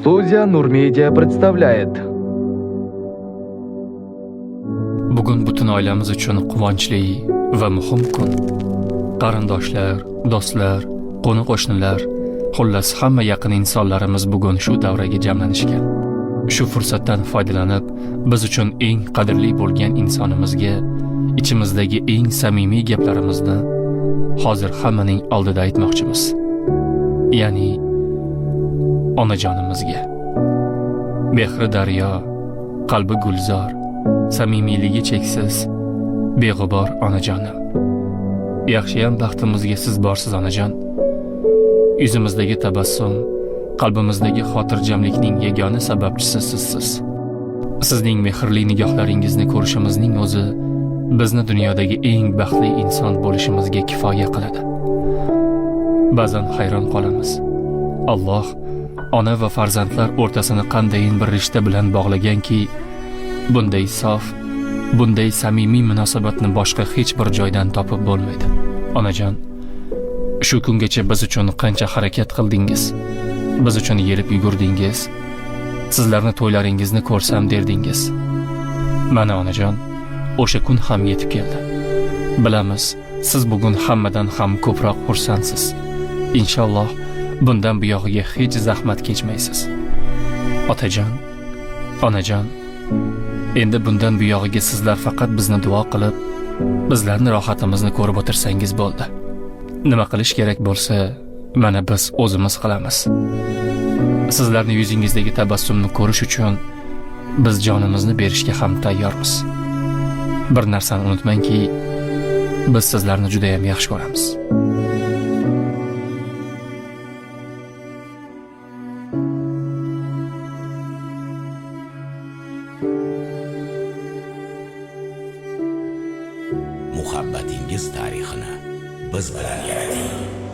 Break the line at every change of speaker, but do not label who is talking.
Студия Нурмедиа представляет.
Bugun butun oilamiz uchun quvonchli va muhim kun. Qarindoshlar, do'stlar, qo'ni-qo'shnilar, xullas hamma yaqin insonlarimiz bugun shu davraga jamlanishgan. Shu fursatdan foydalanib, biz uchun eng qadrli bo'lgan insonimizga ichimizdagi eng samimiy gaplarimizni hozir hammaning oldida aytmoqchimiz. Ya'ni onajonimizga. Mehri daryo, qalbi gulzor, samimiyligi cheksiz, beg'ubor onajonim. Yaxshiyam baxtimizga siz borsiz onajon. Yuzimizdagi tabassum, qalbimizdagi xotirjamlikning yagona sababchisi sizsiz. Sizning mehrli nigohlaringizni ko'rishimizning o'zi bizni dunyodagi eng baxtli inson bo'lishimizga kifoya qiladi. Ba'zan hayron qolamiz. Alloh ona va farzandlar o'rtasini qandayin bir rishta bilan bog'laganki, bunday sof, bunday samimiy munosabatni boshqa hech bir joydan topib bo'lmaydi. Onajon, shu kungacha biz uchun qancha harakat qildingiz? Biz uchun yelib yugurdingiz. Sizlarni to'ylaringizni ko'rsam derdingiz. Mana onajon, o'sha kun ham yetib keldi. Bilamiz, siz bugun hammadan ham ko'proq xursandsiz. Inshaalloh bundan buyog'iga hech zahmat kechmaysiz. Otajon, onajon, endi bundan buyog'iga sizlar faqat bizni duo qilib, bizlarni rohatimizni ko'rib o'tirsangiz bo'ldi. Nima qilish kerak bo'lsa, mana biz o'zimiz qilamiz. Sizlarni yuzingizdagi tabassumni ko'rish uchun biz jonimizni berishga ham tayyormiz. Bir narsani unutmangki, biz sizlarni juda ham yaxshi ko'ramiz.
Muhabbatingiz tarixini biz bilan yarating.